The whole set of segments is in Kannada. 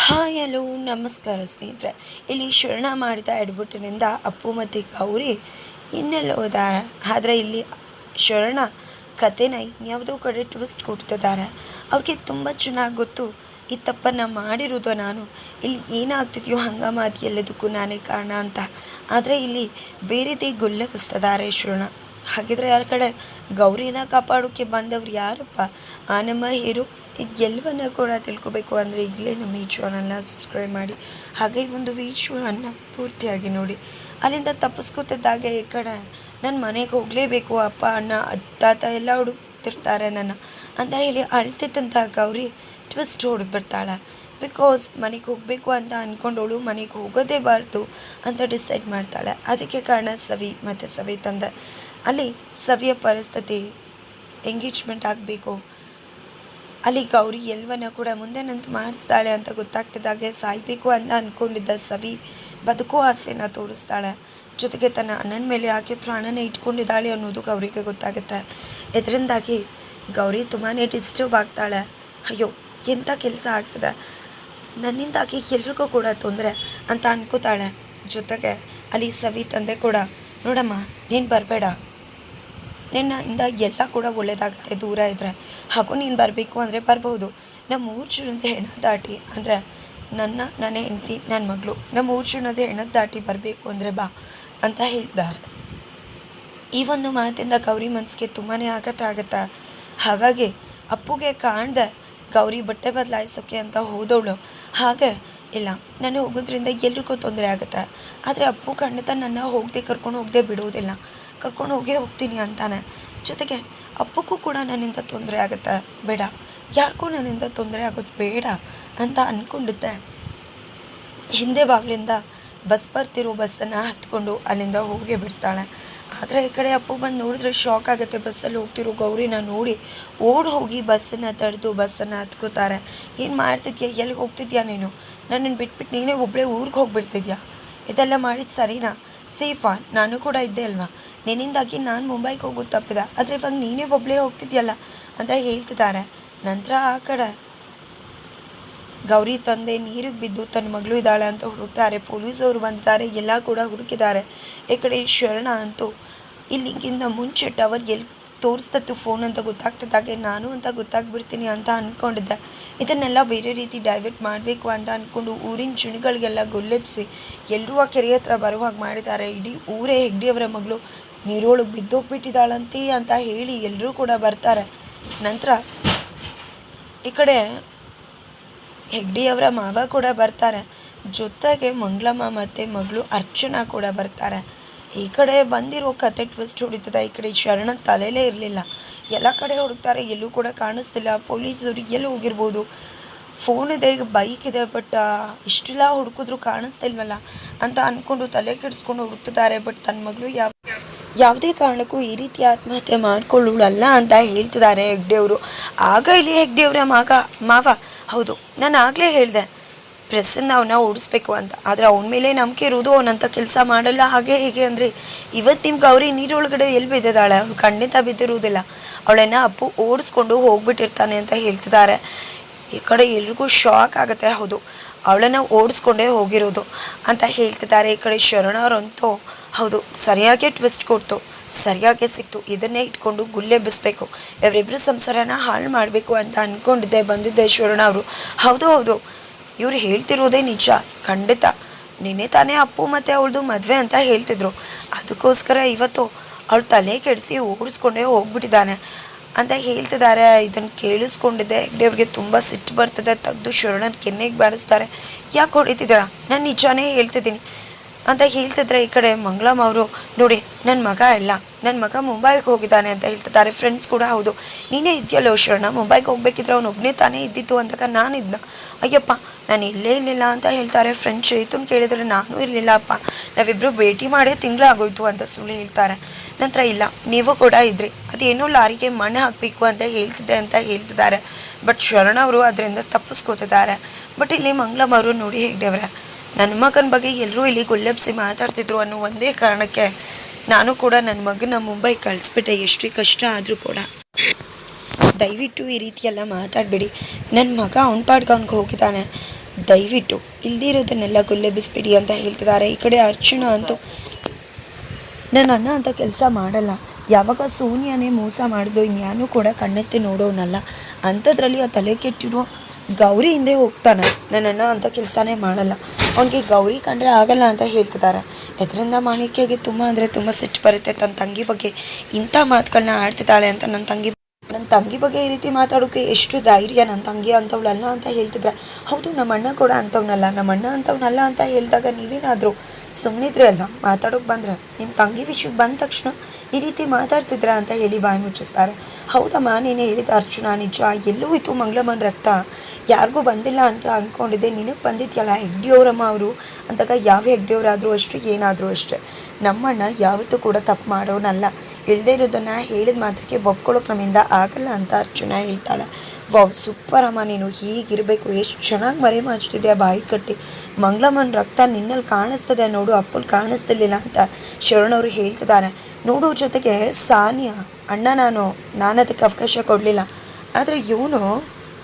ಹಾಯ್ ಹಲೋ ನಮಸ್ಕಾರ ಸ್ನೇಹಿತರೆ. ಇಲ್ಲಿ ಶರಣ ಮಾಡಿದ ಎಡವಟ್ಟಿನಿಂದ ಅಪ್ಪು ಮತ್ತು ಗೌರಿ ಇನ್ನೆಲ್ಲ ಹೋದಾರೆ. ಆದರೆ ಇಲ್ಲಿ ಶರಣ ಕಥೆನ ಇನ್ಯಾವುದೋ ಕಡೆ ಟ್ವಿಸ್ಟ್ ಕೊಡ್ತಿದ್ದಾರೆ. ಅವ್ರಿಗೆ ತುಂಬ ಚೆನ್ನಾಗಿ ಗೊತ್ತು ಈ ತಪ್ಪನ್ನು ಮಾಡಿರೋದು ನಾನು, ಇಲ್ಲಿ ಏನಾಗ್ತಿದೆಯೋ ಹಂಗಾಮಾತಿ ಎಲ್ಲದಕ್ಕೂ ನಾನೇ ಕಾರಣ ಅಂತ. ಆದರೆ ಇಲ್ಲಿ ಬೇರೆದೇ ಗುಲ್ಲೆಬ್ಬಿಸ್ತಿದ್ದಾರೆ ಶರಣ. ಹಾಗಿದ್ರೆ ಯಾರ ಕಡೆ ಗೌರಿನ ಕಾಪಾಡೋಕ್ಕೆ ಬಂದವ್ರು ಯಾರಪ್ಪ? ಆ ನಮ್ಮ ಹೀರೋ. ಇದೆಲ್ಲವನ್ನ ಕೂಡ ತಿಳ್ಕೊಬೇಕು ಅಂದರೆ ಈಗಲೇ ನಮ್ಮ ಈ ಚಾನಲ್ನ ಸಬ್ಸ್ಕ್ರೈಬ್ ಮಾಡಿ, ಹಾಗೆ ಈ ಒಂದು ವಿಡಿಯೋವನ್ನು ಪೂರ್ತಿಯಾಗಿ ನೋಡಿ. ಅಲ್ಲಿಂದ ತಪ್ಪಿಸ್ಕೊತಿದ್ದಾಗೆ ಈ ಕಡೆ ನನ್ನ ಮನೆಗೆ ಹೋಗಲೇಬೇಕು, ಅಪ್ಪ ಅಣ್ಣ ತಾತ ಎಲ್ಲ ಹುಡುಕ್ತಿರ್ತಾರೆ ನನ್ನ ಅಂತ ಹೇಳಿ ಅಳ್ತಿತ್ತಂತ ಗೌರಿ ಟ್ವಿಸ್ಟ್ ಹೊಡೆದ್ಬಿಡ್ತಾಳೆ. ಬಿಕಾಸ್ ಮನೆಗೆ ಹೋಗಬೇಕು ಅಂತ ಅಂದ್ಕೊಂಡವಳು ಮನೆಗೆ ಹೋಗೋದೇ ಬಾರ್ದು ಅಂತ ಡಿಸೈಡ್ ಮಾಡ್ತಾಳೆ. ಅದಕ್ಕೆ ಕಾರಣ ಸವಿ ಮತ್ತು ಸವಿ ತಂದೆ. ಅಲ್ಲಿ ಸವಿಯ ಪರಿಸ್ಥಿತಿ ಎಂಗೇಜ್ಮೆಂಟ್ ಆಗಬೇಕು, ಅಲ್ಲಿ ಗೌರಿ ಎಲ್ಲವನ್ನ ಕೂಡ ಮುಂದೆ ನಿಂತು ಮಾಡ್ತಾಳೆ ಅಂತ ಗೊತ್ತಾಗ್ತಿದ್ದಾಗೆ ಸಾಯಬೇಕು ಅಂತ ಅಂದ್ಕೊಂಡಿದ್ದ ಸವಿ ಬದುಕೋ ಆಸೆನ ತೋರಿಸ್ತಾಳೆ. ಜೊತೆಗೆ ತನ್ನ ಅಣ್ಣನ ಮೇಲೆ ಆಕೆ ಪ್ರಾಣನ ಇಟ್ಕೊಂಡಿದ್ದಾಳೆ ಅನ್ನೋದು ಗೌರಿಗೆ ಗೊತ್ತಾಗುತ್ತೆ. ಇದರಿಂದಾಗಿ ಗೌರಿ ತುಂಬಾ ಡಿಸ್ಟರ್ಬ್ ಆಗ್ತಾಳೆ. ಅಯ್ಯೋ, ಎಂಥ ಕೆಲಸ ಆಗ್ತದೆ, ನನ್ನಿಂದಾಗಿ ಎಲ್ರಿಗೂ ಕೂಡ ತೊಂದರೆ ಅಂತ ಅನ್ಕೋತಾಳೆ. ಜೊತೆಗೆ ಅಲ್ಲಿ ಸವಿ ತಂದೆ ಕೂಡ, ನೋಡಮ್ಮ ನೀನು ಬರಬೇಡ, ನಿನ್ನಿಂದ ಎಲ್ಲ ಕೂಡ ಒಳ್ಳೆಯದಾಗುತ್ತೆ ದೂರ ಇದ್ದರೆ, ಹಾಗೂ ನೀನು ಬರಬೇಕು ಅಂದರೆ ಬರ್ಬೋದು. ನಮ್ಮ 3 ಜನದ ಹೆಣ ದಾಟಿ ಅಂದರೆ ನನ್ನ ಹೆಂಡತಿ ನನ್ನ ಮಗಳು, ನಮ್ಮ 3 ಜನದ ಹೆಣ ದಾಟಿ ಬರಬೇಕು ಅಂದರೆ ಬಾ ಅಂತ ಹೇಳಿದ್ದಾರೆ. ಈ ಒಂದು ಮಾತಿಂದ ಗೌರಿ ಮನಸ್ಸಿಗೆ ತುಂಬಾ ಆಗುತ್ತೆ. ಹಾಗಾಗಿ ಅಪ್ಪುಗೆ ಕಾಣ್ದೆ ಗೌರಿ ಬಟ್ಟೆ ಬದಲಾಯಿಸೋಕ್ಕೆ ಅಂತ ಹೋದವಳು. ಹಾಗೆ ಇಲ್ಲ, ನಾನು ಹೋಗೋದ್ರಿಂದ ಎಲ್ರಿಗೂ ತೊಂದರೆ ಆಗುತ್ತೆ, ಆದರೆ ಅಪ್ಪು ಖಂಡಿತ ನನ್ನ ಕರ್ಕೊಂಡು ಹೋಗದೆ ಬಿಡುವುದಿಲ್ಲ, ಕರ್ಕೊಂಡು ಹೋಗ್ತೀನಿ ಅಂತಾನೆ. ಜೊತೆಗೆ ಅಪ್ಪಕ್ಕೂ ಕೂಡ ನನ್ನಿಂದ ತೊಂದರೆ ಆಗುತ್ತೆ, ಬೇಡ, ಯಾರಿಗೂ ನನ್ನಿಂದ ತೊಂದರೆ ಆಗೋದು ಬೇಡ ಅಂತ ಅಂದ್ಕೊಂಡಿದ್ದೆ. ಹಿಂದೆ ಬಾಗಿಲಿಂದ ಬಸ್ ಬರ್ತಿರೋ ಬಸ್ಸನ್ನು ಹತ್ಕೊಂಡು ಅಲ್ಲಿಂದ ಹೋಗೇ ಬಿಡ್ತಾಳೆ. ಆದರೆ ಈ ಕಡೆ ಅಪ್ಪು ಬಂದು ನೋಡಿದ್ರೆ ಶಾಕ್ ಆಗುತ್ತೆ. ಬಸ್ಸಲ್ಲಿ ಹೋಗ್ತಿರೋ ಗೌರಿನ ನೋಡಿ ಓಡಿ ಹೋಗಿ ಬಸ್ಸನ್ನು ತಡೆದು ಬಸ್ಸನ್ನು ಹತ್ಕೋತಾರೆ. ಏನು ಮಾಡ್ತಿದ್ಯಾ, ಎಲ್ಲಿಗೆ ಹೋಗ್ತಿದ್ಯಾ ನೀನು? ನನ್ನನ್ನು ಬಿಟ್ಬಿಟ್ಟು ನೀನೇ ಒಬ್ಬಳೇ ಊರಿಗೆ ಹೋಗಿಬಿಡ್ತಿದ್ಯಾ? ಇದೆಲ್ಲ ಮಾಡಿದ್ದು ಸರಿನಾ? ಸೇಫಾ? ನಾನು ಕೂಡ ಇದ್ದೆ ಅಲ್ವಾ, ನಿನ್ನಿಂದಾಗಿ ನಾನು ಮುಂಬೈಗೆ ಹೋಗೋದು ತಪ್ಪಿದೆ, ಆದರೆ ಇವಾಗ ನೀನೇ ಒಬ್ಬಳೇ ಹೋಗ್ತಿದ್ಯಲ್ಲ ಅಂತ ಹೇಳ್ತಿದ್ದಾರೆ. ನಂತರ ಆ ಕಡೆ ಗೌರಿ ತಂದೆ ನೀರಿಗೆ ಬಿದ್ದು ತನ್ನ ಮಗಳು ಇದ್ದಾಳೆ ಅಂತ ಹುಡುಕ್ತಾರೆ. ಪೊಲೀಸವರು ಬಂದಿದ್ದಾರೆ, ಎಲ್ಲ ಕೂಡ ಹುಡುಕಿದ್ದಾರೆ. ಈ ಕಡೆ ಶರಣ ಅಂತೂ ಇಲ್ಲಿಗಿಂತ ಮುಂಚೆ ಟವರ್ ಎಲ್ಲಿ ತೋರಿಸ್ತತ್ತು ಫೋನ್ ಅಂತ ಗೊತ್ತಾಗ್ತಿದ್ದಾಗೆ ನಾನು ಅಂತ ಗೊತ್ತಾಗ್ಬಿಡ್ತೀನಿ ಅಂತ ಅಂದ್ಕೊಂಡಿದ್ದೆ. ಇದನ್ನೆಲ್ಲ ಬೇರೆ ರೀತಿ ಡೈವರ್ಟ್ ಮಾಡಬೇಕು ಅಂತ ಅಂದ್ಕೊಂಡು ಊರಿನ ಜನಗಳಿಗೆಲ್ಲ ಗೊಲ್ಲೆಬ್ಸಿ ಎಲ್ಲರೂ ಆ ಕೆರೆ ಹತ್ರ ಬರುವಾಗ ಮಾಡಿದ್ದಾರೆ. ಇಡೀ ಊರೇ ಹೆಗ್ಡಿಯವರ ಮಗಳು ನೀರೊಳಗೆ ಬಿದ್ದೋಗ್ಬಿಟ್ಟಿದ್ದಾಳಂತೆ ಅಂತ ಹೇಳಿ ಎಲ್ಲರೂ ಕೂಡ ಬರ್ತಾರೆ. ನಂತರ ಈ ಕಡೆ ಹೆಗ್ಡಿಯವರ ಮಾವ ಕೂಡ ಬರ್ತಾರೆ. ಜೊತೆಗೆ ಮಂಗಳಮ್ಮ ಮತ್ತು ಮಗಳು ಅರ್ಚನಾ ಕೂಡ ಬರ್ತಾರೆ. ಈ ಕಡೆ ಬಂದಿರೋ ಕತೆ ಟ್ವಿಸ್ಟ್ ಹೊಡಿತದೆ. ಈ ಕಡೆ ಶರಣ ತಲೆಯಲ್ಲೇ ಇರಲಿಲ್ಲ. ಎಲ್ಲ ಕಡೆ ಹುಡುಕ್ತಾರೆ, ಎಲ್ಲೂ ಕೂಡ ಕಾಣಿಸ್ತಿಲ್ಲ. ಪೊಲೀಸವ್ರಿಗೆ ಎಲ್ಲಿ ಹೋಗಿರ್ಬೋದು, ಫೋನ್ ಇದೆ, ಈಗ ಬೈಕ್ ಇದೆ, ಬಟ್ ಇಷ್ಟೆಲ್ಲ ಹುಡುಕಿದ್ರು ಕಾಣಿಸ್ತಿಲ್ವಲ್ಲ ಅಂತ ಅಂದ್ಕೊಂಡು ತಲೆ ಕೆಡಿಸ್ಕೊಂಡು ಹುಡುಕ್ತಿದ್ದಾರೆ. ಬಟ್ ತನ್ನ ಮಗಳು ಯಾವುದೇ ಕಾರಣಕ್ಕೂ ಈ ರೀತಿ ಆತ್ಮಹತ್ಯೆ ಮಾಡ್ಕೊಳ್ಳೋಳಲ್ಲ ಅಂತ ಹೇಳ್ತಿದ್ದಾರೆ ಹೆಗ್ಡೆಯವರು. ಆಗ ಇಲ್ಲಿ ಹೆಗ್ಡೆಯವರ ಮಾವ, ಹೌದು, ನಾನು ಆಗಲೇ ಹೇಳಿದೆ ಪ್ರೆಸ್ಸಿಂದ ಅವನ್ನ ಓಡಿಸ್ಬೇಕು ಅಂತ, ಆದರೆ ಅವನ ಮೇಲೆ ನಂಬಿಕೆ ಇರೋದು, ಅವನಂಥ ಕೆಲಸ ಮಾಡಲ್ಲ ಹಾಗೆ ಹೀಗೆ ಅಂದರೆ ಇವತ್ತು ನಿಮ್ಮ ಗೌರಿ ನೀರೊಳಗಡೆ ಎಲ್ಲಿ ಬಿದ್ದಿದ್ದಾಳೆ? ಅವಳು ಖಂಡಿತ ಬಿದ್ದಿರುವುದಿಲ್ಲ, ಅವಳನ್ನು ಅಪ್ಪು ಓಡಿಸ್ಕೊಂಡು ಹೋಗ್ಬಿಟ್ಟಿರ್ತಾನೆ ಅಂತ ಹೇಳ್ತಿದ್ದಾರೆ. ಈ ಕಡೆ ಎಲ್ರಿಗೂ ಶಾಕ್ ಆಗುತ್ತೆ. ಹೌದು, ಅವಳನ್ನು ಓಡಿಸ್ಕೊಂಡೇ ಹೋಗಿರೋದು ಅಂತ ಹೇಳ್ತಿದ್ದಾರೆ. ಈ ಕಡೆ ಶರಣವರಂತೂ ಹೌದು, ಸರಿಯಾಗಿ ಟ್ವಿಸ್ಟ್ ಕೊಡ್ತು, ಸರಿಯಾಗಿ ಸಿಕ್ತು, ಇದನ್ನೇ ಇಟ್ಕೊಂಡು ಗುಲ್ಲೆಬ್ಬಿಸ್ಬೇಕು, ಇವರಿಬ್ಬರು ಸಂಸಾರನ ಹಾಳು ಮಾಡಬೇಕು ಅಂತ ಅಂದ್ಕೊಂಡಿದ್ದೆ ಬಂದಿದ್ದೆ ಶರಣ ಅವರು. ಹೌದು, ಇವ್ರು ಹೇಳ್ತಿರೋದೇ ನಿಜ, ಖಂಡಿತ. ನಿನ್ನೆ ತಾನೇ ಅಪ್ಪು ಮತ್ತು ಅವಳದು ಮದುವೆ ಅಂತ ಹೇಳ್ತಿದ್ರು, ಅದಕ್ಕೋಸ್ಕರ ಇವತ್ತು ಅವಳು ತಲೆ ಕೆಡಿಸಿ ಓಡಿಸ್ಕೊಂಡೇ ಹೋಗ್ಬಿಟ್ಟಿದ್ದಾನೆ ಅಂತ ಹೇಳ್ತಿದ್ದಾರೆ. ಇದನ್ನು ಕೇಳಿಸ್ಕೊಂಡಿದ್ದೆ ಹೆಗ್ಡೆಯವ್ರಿಗೆ ತುಂಬ ಸಿಟ್ಟು ಬರ್ತದೆ. ತೆಗೆದು ಶರಣನ ಕೆನ್ನೆಗೆ ಬಾರಿಸ್ತಾರೆ. ಯಾಕೆ ಹೊಡಿತಿದ್ದೀರಾ? ನಾನು ನಿಜಾನೇ ಹೇಳ್ತಿದ್ದೀನಿ ಅಂತ ಹೇಳ್ತಿದ್ರೆ ಈ ಕಡೆ ಮಂಗಳಮ್ಮ ಅವರು, ನೋಡಿ ನನ್ನ ಮಗ ಇಲ್ಲ, ನನ್ನ ಮಗ ಮುಂಬೈಗೆ ಹೋಗಿದ್ದಾನೆ ಅಂತ ಹೇಳ್ತಿದ್ದಾರೆ. ಫ್ರೆಂಡ್ಸ್ ಕೂಡ, ಹೌದು ನೀನೇ ಇದೆಯಲ್ಲೋ ಶರಣ, ಮುಂಬೈಗೆ ಹೋಗ್ಬೇಕಿದ್ರೆ ಅವನೊಬ್ಬನೇ ತಾನೇ ಇದ್ದಿತ್ತು ಅಂತ ನಾನಿದ್ನ, ಅಯ್ಯಪ್ಪ ನಾನು ಇಲ್ಲೇ ಇರಲಿಲ್ಲ ಅಂತ ಹೇಳ್ತಾರೆ. ಫ್ರೆಂಡ್ ಚೇತನ್ ಕೇಳಿದರೆ ನಾನು ಇರಲಿಲ್ಲಪ್ಪ, ನಾವಿಬ್ಬರು ಭೇಟಿ ಮಾಡೇ ತಿಂಗಳಾಗೋಯ್ತು ಅಂತ ಸುಳ್ಳು ಹೇಳ್ತಾರೆ. ನಂತರ ಇಲ್ಲ, ನೀವು ಕೂಡ ಇದ್ರಿ, ಅದೇನೋ ಲಾರಿಗೆ ಮಣ್ಣು ಹಾಕಬೇಕು ಅಂತ ಹೇಳ್ತಿದ್ದೆ ಅಂತ ಹೇಳ್ತಿದ್ದಾರೆ. ಬಟ್ ಶರಣ ಅವರು ಅದರಿಂದ ತಪ್ಪಿಸ್ಕೋತಿದ್ದಾರೆ. ಬಟ್ ಇಲ್ಲಿ ಮಂಗಳಮ್ಮ ಅವರು, ನೋಡಿ ಹೆಗ್ಡೆಯವರೇ, ನನ್ನ ಮಗನ ಬಗ್ಗೆ ಎಲ್ಲರೂ ಇಲ್ಲಿ ಗುಲ್ಲೆಬ್ಸಿ ಮಾತಾಡ್ತಿದ್ರು ಅನ್ನೋ ಒಂದೇ ಕಾರಣಕ್ಕೆ ನಾನು ಕೂಡ ನನ್ನ ಮಗನ ಮುಂಬೈ ಕಳಿಸ್ಬಿಟ್ಟೆ. ಎಷ್ಟೇ ಕಷ್ಟ ಆದರೂ ಕೂಡ ದಯವಿಟ್ಟು ಈ ರೀತಿಯೆಲ್ಲ ಮಾತಾಡಬೇಡಿ. ನನ್ನ ಮಗ ಅವನ ಪಾಡ್ಗೆ ಅವ್ನಿಗೆ ಹೋಗಿದ್ದಾನೆ, ದಯವಿಟ್ಟು ಇಲ್ದಿರೋದನ್ನೆಲ್ಲ ಗುಲ್ಲೆಬ್ಬಿಸ್ಬಿಡಿ ಅಂತ ಹೇಳ್ತಿದ್ದಾರೆ. ಈ ಕಡೆ ಅರ್ಚನಾ ಅಂತೂ ನನ್ನ ಅಣ್ಣ ಅಂತ ಕೆಲಸ ಮಾಡಲ್ಲ, ಯಾವಾಗ ಸೋನಿಯಾನೇ ಮೋಸ ಮಾಡಿದ್ಲು ಇನ್ಯಾನೂ ಕೂಡ ಕಣ್ಣೆತ್ತಿ ನೋಡೋನಲ್ಲ, ಅಂಥದ್ರಲ್ಲಿ ಆ ತಲೆ ಕೆಟ್ಟಿರೋ ಗೌರಿ ಹಿಂದೆ ಹೋಗ್ತಾನೆ. ನನ್ನ ಅಣ್ಣ ಅಂತ ಕೆಲಸನೇ ಮಾಡಲ್ಲ, ಅವನಿಗೆ ಗೌರಿ ಕಂಡ್ರೆ ಆಗಲ್ಲ ಅಂತ ಹೇಳ್ತಿದ್ದಾರೆ. ಇದರಿಂದ ಮಾಣಿಕ್ಯಗೆ ತುಂಬ ಅಂದರೆ ತುಂಬ ಸಿಟ್ಟು ಬರುತ್ತೆ. ತನ್ನ ತಂಗಿ ಬಗ್ಗೆ ಇಂಥ ಮಾತುಗಳನ್ನ ಆಡ್ತಿದ್ದಾಳೆ ಅಂತ. ನನ್ನ ತಂಗಿ ಬಗ್ಗೆ ಈ ರೀತಿ ಮಾತಾಡೋಕ್ಕೆ ಎಷ್ಟು ಧೈರ್ಯ, ನನ್ನ ತಂಗಿ ಅಂಥವಳಲ್ಲ ಅಂತ ಹೇಳ್ತಿದ್ರೆ, ಹೌದು ನಮ್ಮ ಅಣ್ಣ ಕೂಡ ಅಂಥವ್ನಲ್ಲ ಅಂತ ಹೇಳಿದಾಗ ನೀವೇನಾದರೂ ಸುಮ್ಮನಿದ್ರಿ ಅಲ್ವಾ, ಮಾತಾಡೋಕೆ ಬಂದ್ರೆ ನಿಮ್ಮ ತಂಗಿ ವಿಷಯಕ್ಕೆ ಬಂದ ತಕ್ಷಣ ಈ ರೀತಿ ಮಾತಾಡ್ತಿದ್ರ ಅಂತ ಹೇಳಿ ಬಾಯಿ ಮುಚ್ಚಿಸ್ತಾರೆ. ಹೌದಮ್ಮ, ನೀನು ಹೇಳಿದ ಅರ್ಚನಾ ನಿಜ, ಎಲ್ಲೂ ಇತ್ತು ಮಂಗಳಮ್ಮನ ರಕ್ತ, ಯಾರಿಗೂ ಬಂದಿಲ್ಲ ಅಂತ ಅಂದ್ಕೊಂಡಿದ್ದೆ, ನಿನಗೆ ಬಂದಿದ್ಯಲ್ಲ ಹೆಗ್ಡಿಯವರಮ್ಮ ಅವರು ಅಂದಾಗ, ಯಾವ ಹೆಗ್ಡಿಯವರಾದರೂ ಅಷ್ಟೇ ಏನಾದರೂ ಅಷ್ಟೇ, ನಮ್ಮಣ್ಣ ಯಾವತ್ತೂ ಕೂಡ ತಪ್ಪು ಮಾಡೋನಲ್ಲ, ಇಲ್ಲದೇ ಇರೋದನ್ನು ಹೇಳಿದ ಮಾತ್ರಕ್ಕೆ ಒಪ್ಕೊಳ್ಳೋಕೆ ನಮ್ಮಿಂದ ಆಗಲ್ಲ ಅಂತ ಅರ್ಚನಾ ಹೇಳ್ತಾಳೆ. ವಾವ್, ಸೂಪರ್ ಅಮ್ಮ, ನೀನು ಹೀಗಿರಬೇಕು, ಎಷ್ಟು ಚೆನ್ನಾಗಿ ಮರೆ ಮಾಡ್ತಿದ್ಯಾ ಬಾಯಿ ಕಟ್ಟಿ, ಮಂಗಳಮ್ಮನ ರಕ್ತ ನಿನ್ನಲ್ಲಿ ಕಾಣಿಸ್ತದೆ ನೋಡು, ಅಪ್ಪಲ್ಲಿ ಕಾಣಿಸ್ತಿರ್ಲಿಲ್ಲ ಅಂತ ಶರಣವರು ಹೇಳ್ತಿದ್ದಾರೆ. ನೋಡೋ ಜೊತೆಗೆ ಸಾನಿಯಾ ಅಣ್ಣ ನಾನು ಅದಕ್ಕೆ ಅವಕಾಶ ಕೊಡಲಿಲ್ಲ, ಆದರೆ ಇವನು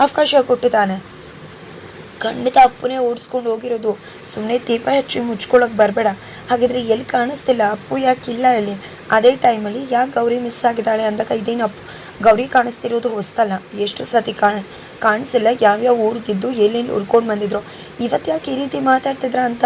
ಅವಕಾಶ ಕೊಟ್ಟಿದ್ದಾನೆ, ಖಂಡಿತ ಅಪ್ಪನೇ ಓಡಿಸ್ಕೊಂಡು ಹೋಗಿರೋದು, ಸುಮ್ಮನೆ ದೀಪ ಹಚ್ಚಿ ಮುಚ್ಕೊಳ್ಳೋಕೆ ಬರಬೇಡ, ಹಾಗಿದ್ರೆ ಎಲ್ಲಿ ಕಾಣಿಸ್ತಿಲ್ಲ ಅಪ್ಪು, ಯಾಕೆ ಇಲ್ಲ ಇಲ್ಲಿ, ಅದೇ ಟೈಮಲ್ಲಿ ಯಾಕೆ ಗೌರಿ ಮಿಸ್ ಆಗಿದ್ದಾಳೆ ಅಂದಾಗ, ಇದೇನು ಅಪ್ಪು ಗೌರಿ ಕಾಣಿಸ್ತಿರೋದು ಹೊಸ್ತಲ್ಲ, ಎಷ್ಟು ಸತಿ ಕಾಣಿಸಿಲ್ಲ, ಯಾವ್ಯಾವ ಊರಿಗಿದ್ದು ಎಲ್ಲೆಲ್ಲಿ ಉಳ್ಕೊಂಡು ಬಂದಿದ್ರು, ಇವತ್ತು ಯಾಕೆ ಈ ರೀತಿ ಮಾತಾಡ್ತಿದ್ರ ಅಂತ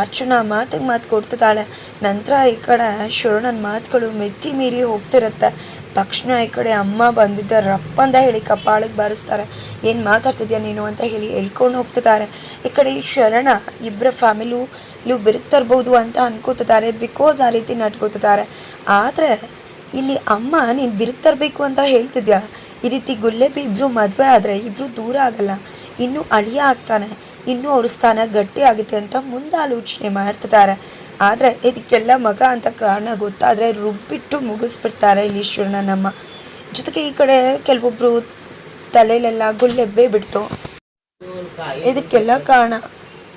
ಅರ್ಚನಾ ಮಾತಿಗೆ ಮಾತು ಕೊಡ್ತಿದ್ದಾಳೆ. ನಂತರ ಈ ಕಡೆ ಶರಣನ ಮಾತುಗಳು ಮೆತ್ತಿ ಮೀರಿ ಹೋಗ್ತಿರುತ್ತೆ. ತಕ್ಷಣ ಈ ಕಡೆ ಅಮ್ಮ ಬಂದಿದ್ದ ರಪ್ಪಂದ ಹೇಳಿ ಕಪಾಳಿಗೆ ಬಾರಿಸ್ತಾರೆ. ಏನು ಮಾತಾಡ್ತಿದ್ಯಾ ನೀನು ಅಂತ ಹೇಳಿ ಎಳ್ಕೊಂಡು ಹೋಗ್ತಿದ್ದಾರೆ. ಈ ಕಡೆ ಶರಣ ಇಬ್ಬರ ಫ್ಯಾಮಿಲಿಯೂ ಬಿರುಕ್ತಿರ್ಬೋದು ಅಂತ ಅನ್ಕೋತಿದ್ದಾರೆ, ಬಿಕಾಸ್ ಆ ರೀತಿ ನಡ್ಕೋತಿದ್ದಾರೆ. ಆದರೆ ಇಲ್ಲಿ ಅಮ್ಮ ನೀನು ಬಿರುಕ್ತಿರ್ಬೇಕು ಅಂತ ಹೇಳ್ತಿದ್ಯಾ, ಈ ರೀತಿ ಗುಲ್ಲೆಬಿ ಇಬ್ಬರು ಮದುವೆ ಆದರೆ ಇಬ್ಬರು ದೂರ ಆಗಲ್ಲ, ಇನ್ನೂ ಅಳಿಯ ಆಗ್ತಾನೆ, ಇನ್ನೂ ಅವ್ರ ಸ್ಥಾನ ಗಟ್ಟಿ ಆಗುತ್ತೆ ಅಂತ ಮುಂದೆ ಆಲೋಚನೆ ಮಾಡ್ತಿದ್ದಾರೆ. ಆದರೆ ಇದಕ್ಕೆಲ್ಲ ಮಗ ಅಂತ ಕಾರಣ ಗೊತ್ತಾದರೆ ರುಬ್ಬಿಟ್ಟು ಮುಗಿಸ್ಬಿಡ್ತಾರೆ ಇಲ್ಲಿ ಶರಣನಮ್ಮ. ಜೊತೆಗೆ ಈ ಕಡೆ ಕೆಲವೊಬ್ಬರು ತಲೆಯಲ್ಲೆಲ್ಲ ಗುಲ್ಲೆಬ್ಬೆ ಬಿಡ್ತು. ಇದಕ್ಕೆಲ್ಲ ಕಾರಣ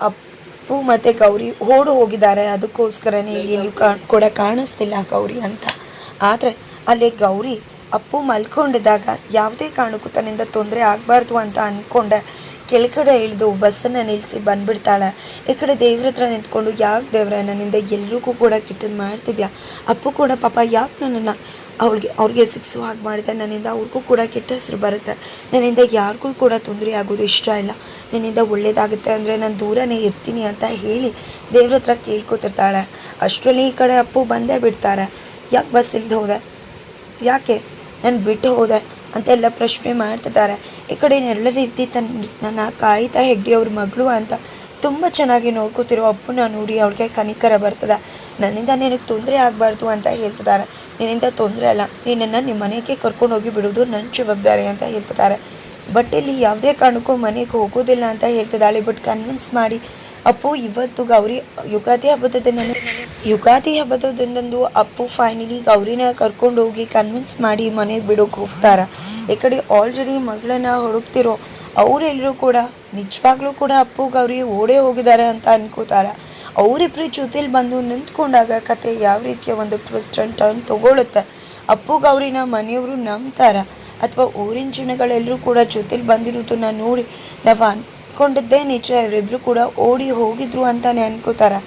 ಅಪ್ಪು ಮತ್ತು ಗೌರಿ ಓಡು ಹೋಗಿದ್ದಾರೆ, ಅದಕ್ಕೋಸ್ಕರನೇ ಇಲ್ಲಿ ಕೂಡ ಕಾಣಿಸ್ತಿಲ್ಲ ಗೌರಿ ಅಂತ. ಆದರೆ ಅಲ್ಲಿ ಗೌರಿ ಅಪ್ಪು ಮಲ್ಕೊಂಡಿದ್ದಾಗ ಯಾವುದೇ ಕಾರಣಕ್ಕೂ ತನ್ನಿಂದ ತೊಂದರೆ ಆಗಬಾರ್ದು ಅಂತ ಅಂದ್ಕೊಂಡೆ ಕೆಳಗಡೆ ಇಳಿದು ಬಸ್ಸನ್ನು ನಿಲ್ಲಿಸಿ ಬಂದುಬಿಡ್ತಾಳೆ. ಈ ಕಡೆ ದೇವ್ರ ಹತ್ರ ನಿಂತ್ಕೊಂಡು, ಯಾಕೆ ದೇವ್ರೆ ನನ್ನಿಂದ ಎಲ್ರಿಗೂ ಕೂಡ ಕೆಟ್ಟದ್ದು ಮಾಡ್ತಿದ್ಯಾ, ಅಪ್ಪು ಕೂಡ ಪಾಪ ಯಾಕೆ ನನ್ನನ್ನು ಅವ್ರಿಗೆ ಸಿಕ್ಸು ಹಾಗೆ ಮಾಡಿದೆ, ನನ್ನಿಂದ ಅವ್ರಿಗೂ ಕೂಡ ಕೆಟ್ಟ ಹೆಸರು ಬರುತ್ತೆ, ನನ್ನಿಂದ ಯಾರಿಗೂ ಕೂಡ ತೊಂದರೆ ಆಗೋದು ಇಷ್ಟ ಇಲ್ಲ, ನನ್ನಿಂದ ಒಳ್ಳೇದಾಗುತ್ತೆ ಅಂದರೆ ನಾನು ದೂರನೇ ಇರ್ತೀನಿ ಅಂತ ಹೇಳಿ ದೇವ್ರ ಹತ್ರ ಕೇಳ್ಕೊತಿರ್ತಾಳೆ. ಅಷ್ಟರಲ್ಲಿ ಈ ಕಡೆ ಅಪ್ಪು ಬಂದೇ ಬಿಡ್ತಾರೆ. ಯಾಕೆ ಬಸ್ ಇಲ್ದು ಹೋದೆ, ಯಾಕೆ ನಾನು ಬಿಟ್ಟು ಹೋದೆ ಅಂತೆಲ್ಲ ಪ್ರಶ್ನೆ ಮಾಡ್ತಿದ್ದಾರೆ. ಈ ಕಡೆ ನೆರಳ ರೀತಿ ನನ್ನ ಕಾಯ್ತಾ ಹೆಗ್ಡಿ ಅವ್ರ ಮಗಳು ಅಂತ ತುಂಬ ಚೆನ್ನಾಗಿ ನೋಡ್ಕೋತಿರೋ ಅಪ್ಪನ ನೋಡಿ ಅವ್ಳಿಗೆ ಕನಿಕರ ಬರ್ತದೆ. ನನ್ನಿಂದ ನಿನಗೆ ತೊಂದರೆ ಆಗಬಾರ್ದು ಅಂತ ಹೇಳ್ತಿದ್ದಾರೆ. ನಿನ್ನಿಂದ ತೊಂದರೆ ಅಲ್ಲ, ನಿನ್ನನ್ನು ನಿಮ್ಮ ಮನೆಗೆ ಕರ್ಕೊಂಡೋಗಿ ಬಿಡೋದು ನನ್ನ ಜವಾಬ್ದಾರಿ ಅಂತ ಹೇಳ್ತಿದ್ದಾರೆ. ಬಟ್ ಇಲ್ಲಿ ಯಾವುದೇ ಕಾರಣಕ್ಕೂ ಮನೆಗೆ ಹೋಗೋದಿಲ್ಲ ಅಂತ ಹೇಳ್ತಿದ್ದಾಳೆ. ಬಟ್ ಕನ್ವಿನ್ಸ್ ಮಾಡಿ ಅಪ್ಪು ಇವತ್ತು ಗೌರಿ ಯುಗಾದಿ ಹಬ್ಬದ ದಿನದಂದು ಅಪ್ಪು ಫೈನಲಿ ಗೌರಿನ ಕರ್ಕೊಂಡು ಹೋಗಿ ಕನ್ವಿನ್ಸ್ ಮಾಡಿ ಮನೆಗೆ ಬಿಡೋಕೆ ಹೋಗ್ತಾರೆ. ಈ ಕಡೆ ಆಲ್ರೆಡಿ ಮಗಳನ್ನ ಹುಡುಕ್ತಿರೋ ಅವರೆಲ್ಲರೂ ಕೂಡ ನಿಜವಾಗ್ಲೂ ಕೂಡ ಅಪ್ಪು ಗೌರಿ ಓಡೇ ಹೋಗಿದ್ದಾರೆ ಅಂತ ಅನ್ಕೋತಾರೆ. ಅವರಿಬ್ಬರು ಜೊತೆಲಿ ಬಂದು ನಿಂತ್ಕೊಂಡಾಗ ಕತೆ ಯಾವ ರೀತಿಯ ಒಂದು ಟ್ವಿಸ್ಟ್ ಆ್ಯಂಡ್ ಟರ್ನ್ ತೊಗೊಳುತ್ತೆ. ಅಪ್ಪು ಗೌರಿನ ಮನೆಯವರು ನಂಬ್ತಾರೆ ಅಥವಾ ಊರಿನ ಜನಗಳೆಲ್ಲರೂ ಕೂಡ ಜೊತೆಲಿ ಬಂದಿರೋದನ್ನ ನೋಡಿ ನಾವು ಅನ್ಕೊಂಡಿದ್ದೇ ನಿಜ, ಇವರಿಬ್ಬರು ಕೂಡ ಓಡಿ ಹೋಗಿದ್ರು ಅಂತಲೇ ಅನ್ಕೋತಾರೆ.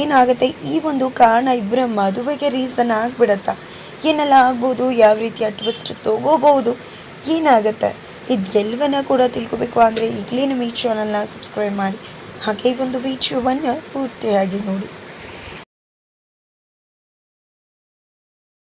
ಏನಾಗುತ್ತೆ, ಈ ಒಂದು ಕಾರಣ ಇಬ್ಬರ ಮದುವೆಗೆ ರೀಸನ್ ಆಗಿಬಿಡತ್ತಾ, ಏನೆಲ್ಲ ಆಗ್ಬೋದು, ಯಾವ ರೀತಿಯ ಟ್ವಿಸ್ಟ್ ತೊಗೋಬೋದು, ಏನಾಗುತ್ತೆ, ಇದೆಲ್ಲವನ್ನ ಕೂಡ ತಿಳ್ಕೊಬೇಕು ಅಂದರೆ ಈಗಲೇ ನಮ್ಮ ಈ ಚಾನಲ್ನ ಸಬ್ಸ್ಕ್ರೈಬ್ ಮಾಡಿ, ಹಾಗೆ ಈ ಒಂದು ವಿಡಿಯೋವನ್ನು ಪೂರ್ತಿಯಾಗಿ ನೋಡಿ.